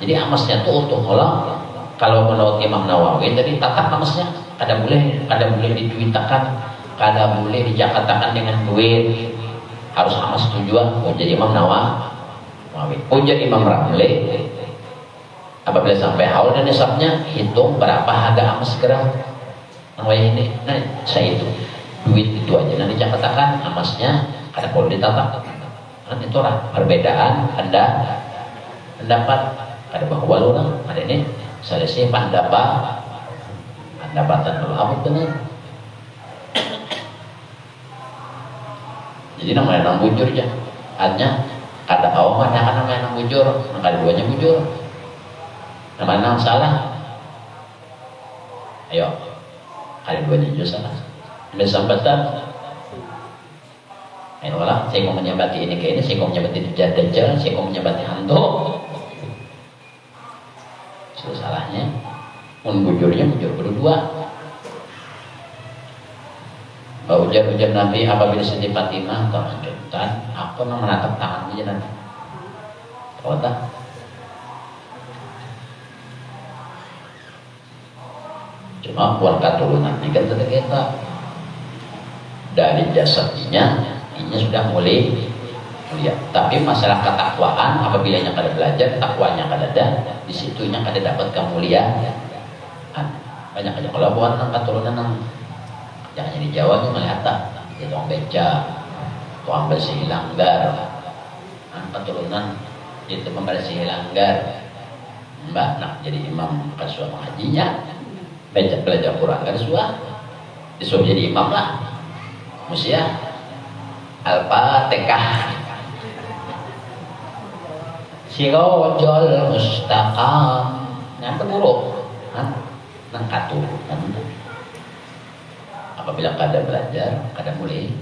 Jadi emasnya tuh untuk olah. Kalau menurut Imam Nawawi tadi tatak emasnya kada boleh diduitakan, kada boleh dijakatakan dengan duit, harus emas tujuan. Jadi Imam Nawawi. Ujar Imam Ramli, apabila sampai haul dan nisabnya, hitung berapa harga emas gram ini. Nah, saya itu duit itu aja nanti dijakatakan, emasnya kada boleh ditatak. Kan itu lah perbedaan pendapat. Ada bahwa orang ada ini selesai pendapatan apa benar. Jadi namanya nang bujur ya, hanya ada awam ada kan namanya nang bujur, ada duanya bujur. Namanya nang salah. Ayo, ada duanya juga salah. Ini sambatan. Ayo lah, saya mau menyabati ini kayak ini, saya mau menyabati dajjal, saya mau menyabati hantu. Itu salahnya. Bujurnya bujur berdua. Ujar Nabi apabila Siti Fatimah terlanjutkan, apa yang menatap tangannya nanti? Tahu tak? Cuma buat keturunan ini kan kita dari jasadnya ini sudah mulai melihat. Tapi masalah ketakwaan, apabila yang kada belajar, takwanya kada ada, di situnya kada dapat kemuliaan. Banyak aja kalau buat keturunan yang jangan di Jawa itu melihat tak, ya tukang beca, tukang bersih langgar, keturunan itu pembersih langgar, mbak nak jadi imam kasua mengajinya, beca belajar Quran kasua, disuruh jadi imam lah, mesti ya, Al-Fatihah, sirojol mustaqam, yang buruk, nang katurunan. Apabila kada belajar, kada mulai.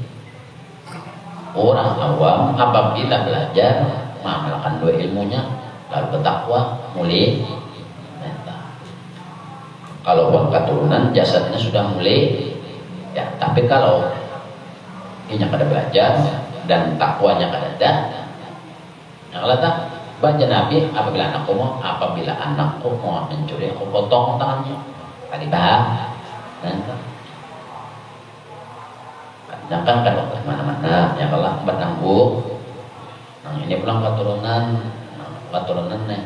Orang awam apabila belajar mengamalkan dua ilmunya, lalu bertakwa, mulai. Kalau buat keturunan jasadnya sudah mulai, ya. Tapi kalau ini kada belajar dan takwanya kada ada, yang kata baca Nabi apabila anakku mau mencuri, aku potong tangannya. Tadi bah, jangan kan waktu mana-mana ya kalau bertangguh. Nah ini pulang keturunan nih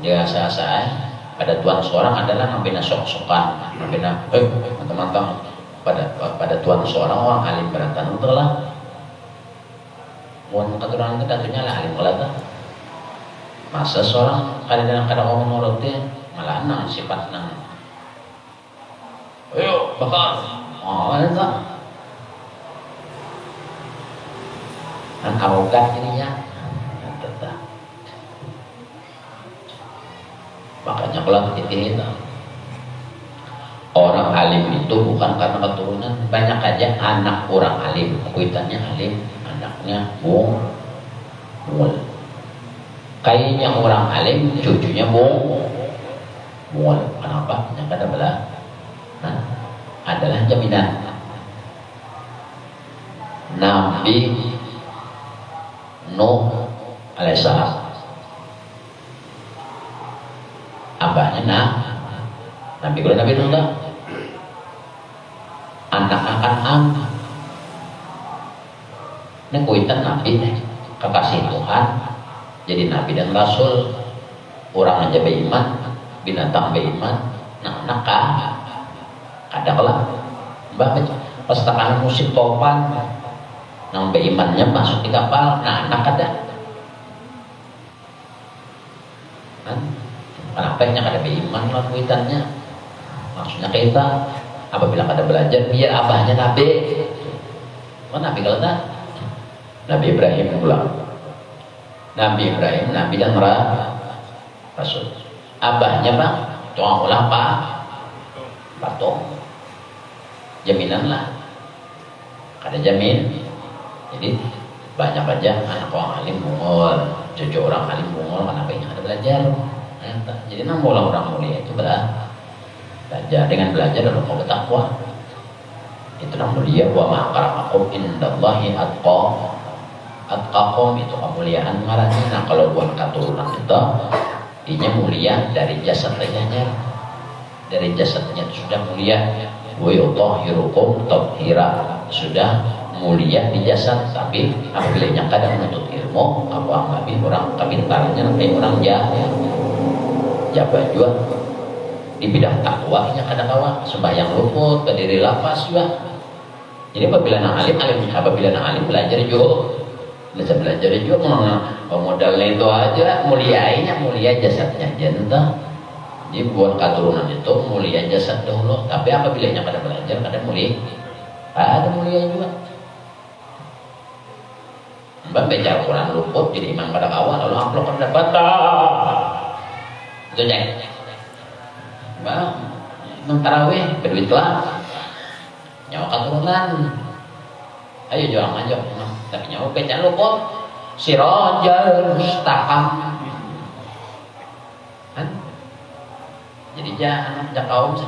biasa saya pada tuan seorang adalah membina sok-sokan, membina teman-teman pada tuan seorang orang alim berantan itu lah. Bukan keturunan itu tentunya lah alim kelata. Masa seorang kadang-kadang orang menurutnya malah nang sifat nang. Ayo bakar. Oh enggak. Dan arogan ininya tetap. Makanya kalau dipilih orang alim itu bukan karena keturunan, banyak aja anak orang alim, kuitannya alim anak. anaknya bungul. Kayaknya orang alim, cucunya bungul. Kenapa? Yang kada belah adalah jaminan. Nabi Nuh alaihissalam, abahnya Nabi Nuh dah anak akan ini kuitan Nabi kekasih Tuhan, jadi Nabi dan Rasul. Orang aja beriman, binatang beriman, anak ada lah mbak pas tekanan musik topan nang berimannya masuk di kapal, anak ada kan? Kenapa yang ada beriman lah kuitannya? Maksudnya kita apabila kada belajar biar abahnya Nabi. Nabi kalau Nabi Ibrahim pulang. Nabi Ibrahim, Nabi dan Rasul. Abahnya bang, tuang ulah patung. Jaminan lah. Kada jamin. Jadi banyak aja anak orang alim bungul, cucu orang alim bungul, kenapa yang ada belajar? Jadi namanya orang mulia itu belajar. Dengan belajar dalam mau bertakwa. Itu namanya dia wa ma'akaramakum indallahi atqakum, itu kemuliaan ngarannya. Nah kalau buat keturunan itu inya mulia dari jasadnya, dari jasadnya sudah mulia. Wa yutahhirukum tathira, sudah mulia di jasad. Tapi apabila yang kadang menuntut ilmu apa nabi orang kepintarannya sampai orang jabat juga di bidang takwa nya kadang kawa sembahyang luput berdiri lapas juga. Jadi apabila alim belajar juga modalnya itu aja mulia jasadnya jentah. Jadi buat keturunan itu mulia jasad dahulu, tapi apabila nya pada belajar kadang mulia juga. Mbak baca Quran luput jadi imam pada awal lalu amplop pada dapat itu cek Mbak tarawih berduit lah nyawa keturunan ayo jual aja tapi nyawa baca luput sirajal mustaqam kan jadi jangan ajak kaumnya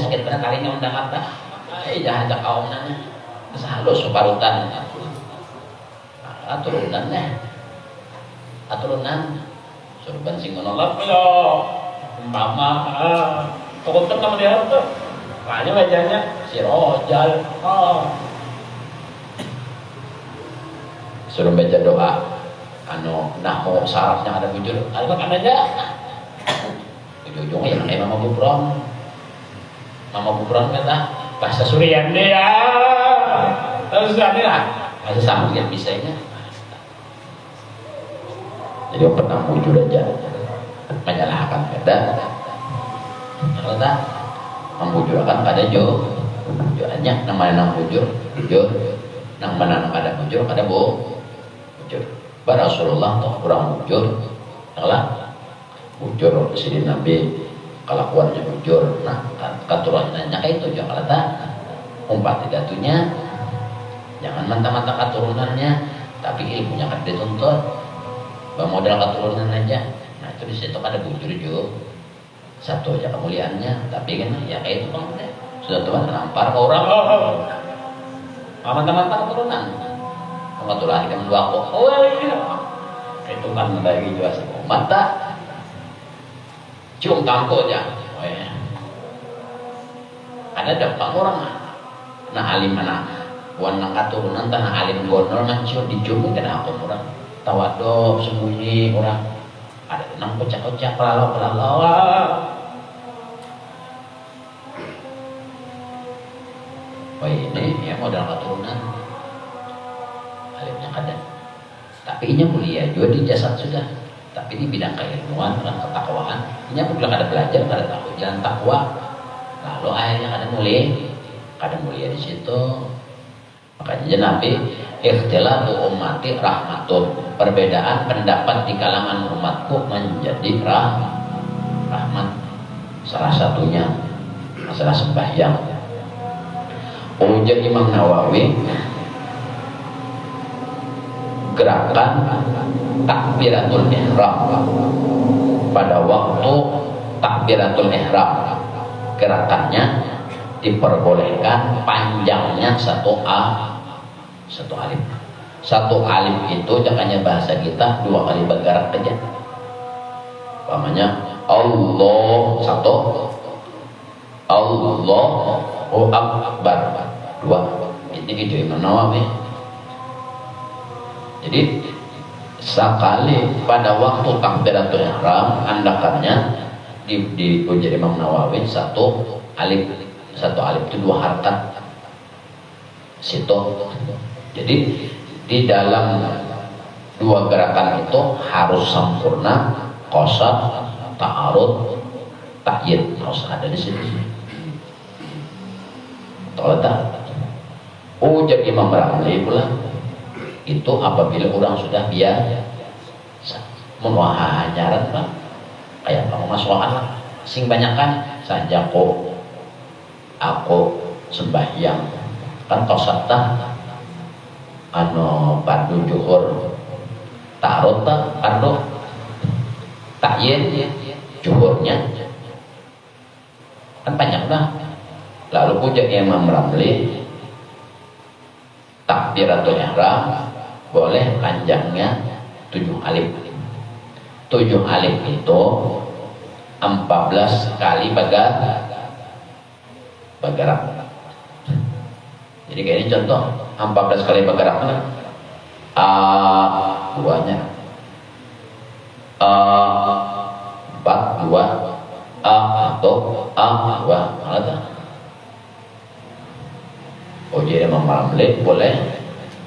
sakit benar kalinya undang apa jangan ajak kaumnya terus halus separutan aturunan suruh bansing menolak ya mama takut sama dia tuh makanya bacanya si rojal suruh baca doa nahu syaratnya ada bujur ada makan aja ujung-ujungnya yang kayak mama bubron kata bahasa Surian deh ya terus tadi lah bahasa sama yang bisanya. Jadi pernah bujur aja menyalahkan kada ternyata membujurkan kada bujurannya namanya nang bujur nang mana nang ada bujur kada bujur Rasulullah toh kurang bujur lah bujur sini Nabi kelakuannya bujur. Nah keturunannya kayak itu jangan kata umpat tidatunya jangan mantap-mantap keturunannya tapi ilmunya kan dituntut modal keturunan aja. Nah itu di situ ada bujur juga satu aja kemuliaannya tapi kan ya kayak itu bang sudah Tuhan nampar ke orang mantap-mantap keturunan kebetulan kita dua kok itu kan dari jual semua mata cium tangko aja ada dampak orang nah alim mana buat nang keturunan tanah alim gondol mancium dicium kena aku orang tawaduk sembunyi orang ada nang kocak-kocak pelalau ini ya modal keturunan alimnya kadang tapi ini mulia juga di jasad sudah tapi di bidang keilmuan dan ketakwaan ini pun ada belajar ada tahu jalan takwa lalu akhirnya kadang mulia di situ. Makanya Nabi ikhtilafu ummati rahmatun, perbedaan pendapat di kalangan umatku menjadi rahmat. Salah satunya masalah sembahyang. Ujar Imam Nawawi gerakan takbiratul ihram. Pada waktu takbiratul ihram, gerakannya diperbolehkan panjangnya satu alif. Satu alif itu jangannya bahasa kita 2 kali bergerak aja. Umpamanya Allah satu, Allahu Akbar 2. Ini video Imam Nawawi. Jadi sekali pada waktu takbiratul ihram andakannya di ujar Imam Nawawi satu alif itu 2 harakat situ. Jadi di dalam 2 gerakan itu harus sempurna, qasad, ta'arud, ta'yid harus ada di sini. Toletan. Ujar Imam Ramli pula itu apabila orang sudah biasa menuaha hajaran Pak, kayak pengmaswakan lah sing banyakan saja aku sembahyang kan qasad anu fardu zuhur ta'arud fardu ta'yin zuhurnya kan banyak lah. Lalu puja Imam Ramli takbiratul ihram boleh panjangnya 7 alif. 7 alif itu 14 kali bergerak. Jadi kayak ini contoh 14 kali bergerak mana? A duanya A 4 2 A atau A 2 mana tuh? Oh jadi Imam Ramli boleh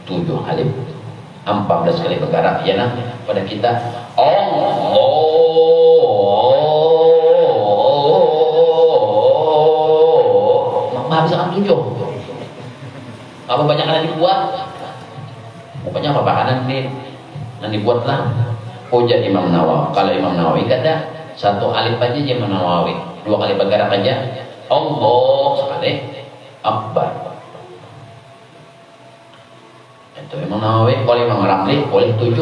7 alif 14 kali bergerak ya nah pada kita bisa kan 7 apa banyak yang dibuat pokoknya apa makanan ini yang dibuat lah. Hujat Imam Nawawi kalau Imam Nawawi kata 1 alif aja Imam Nawawi 2 kali bergerak aja Allah sekali Akbar. Itu Imam Nawawi. Kalau Imam Ramli boleh 7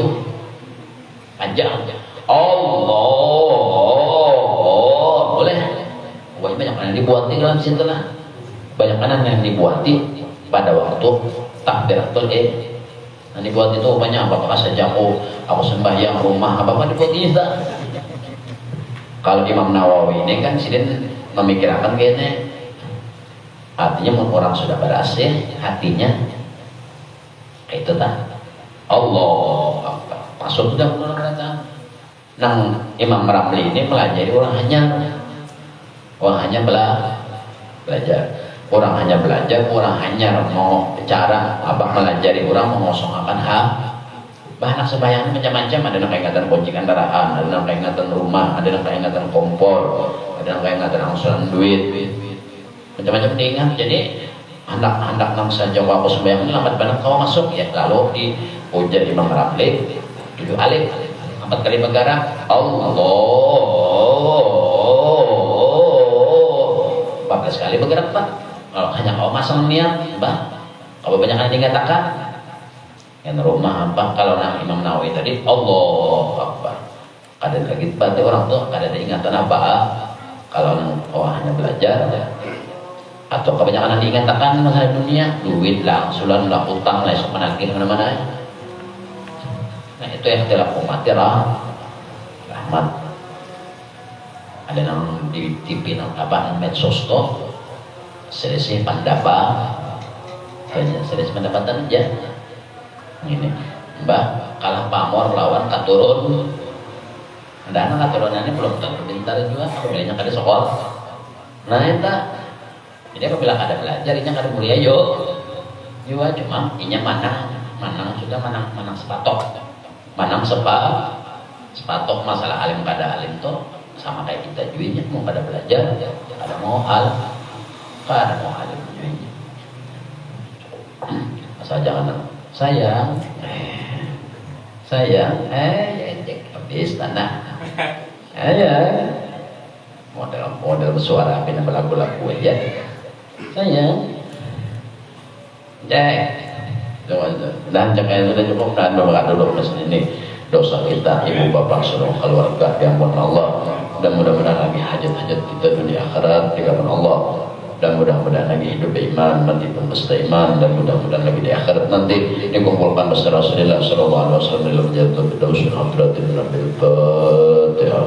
panjang Allah boleh. Pokoknya banyak yang dibuati dalam situ lah. Banyak yang dibuati pada waktu takbiratul yang dibuat itu banyak apa saja aku sembahyang rumah apa dibuat itu. Kalau Imam Nawawi ini kan sidin memikirkan kayaknya artinya orang sudah berhasil hatinya itu Allah masuk sudah mulai datang. Nang Imam Ramli ini pelajari orang hanya belajar. Orang hanya belajar, orang hanya mau bicara, melajari orang mengosongkan bahan sembahyang macam-macam. Ada yang keingatan kunci kendaraan, ada yang keingatan rumah, ada yang keingatan kompor, ada yang keingatan angsuran duit, macam-macam diingat. Jadi anak-anak nang saja waktu sembahyang ini lambat banget kau masuk ya. Lalu di ujar Imam Ramli 7 alif 4 kali bergerak Allah 14 kali bergerak Pak. Kalau hanya kau masang niat, kalau banyak yang dikatakan, yang rumah apa? Kalau Imam Nawawi tadi, Allah Akbar. Kadang lagi berarti orang tuh kadang ada ingatan apa? Kalau hanya belajar, atau kebanyakan yang dikatakan masalah dunia, duit lah, sulan lah, utang lah, esok menagih mana-mana. Nah itu yang telah umat rahmat. Ada yang di TV medsos tuh. Selisih pendapatan aja ini Mbak kalah pamor lawan katurun ada anak katurunannya belum tentu pintar juga apabila kada sekolah nah itu jadi apabila kada belajar inya kada mulia juga cuma inya manang sudah manang sepatok sepatok masalah alim kada alim tuh sama kayak kita juga mau kada belajar kada mau hal ada mau ada punyanya asal jangan sayang ya cek habis tanah ya model bersuara bina berlagu-lagu aja sayang Dan jangan sudah cukup dan berkat dulu mesin ini dosa kita, ibu bapak, seluruh keluarga diampun Allah. Dan mudah-mudahan lagi hajat-hajat kita dunia akhirat dikabulkan Allah. Dan mudah-mudahan lagi hidup iman, mati pun beserta iman, dan mudah-mudahan lagi di akhirat nanti dikumpulkan bersama Rasulullah sallallahu alaihi wasallam dalam jannah firdaus hadirin nabil Fatihah.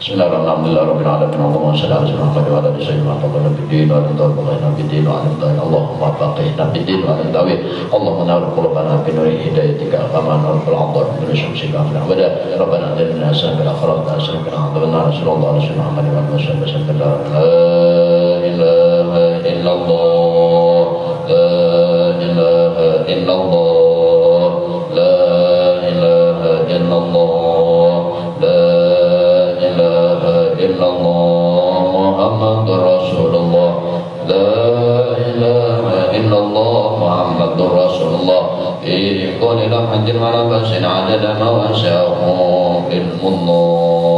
Bismillahirrahmanirrahim. Allahumma shalli ala Muhammad wa ala ali sayyidina Muhammad nabiyyin wa ala alihi nabiyyin wa ala Allahumma faqihna bid-din wa ala tawhid. Allahumma nawwir qulubana bi nuri hidayatika kama nawwir al-'adha bi syamsika min abada. Rabbana atina hasanatan fil akhirati hasanatan wa qina adzabannar. Sallallahu alaihi Muhammad wa ala alihi wasallam. La ilaha illallah. La ilaha illallah. La ilaha illallah. La illallah Muhammadur Rasulullah. La ilaha illallah Muhammadur Rasulullah. Fi kulli lamhatin wa nafasin adada ma wasa'ahu ilmullah.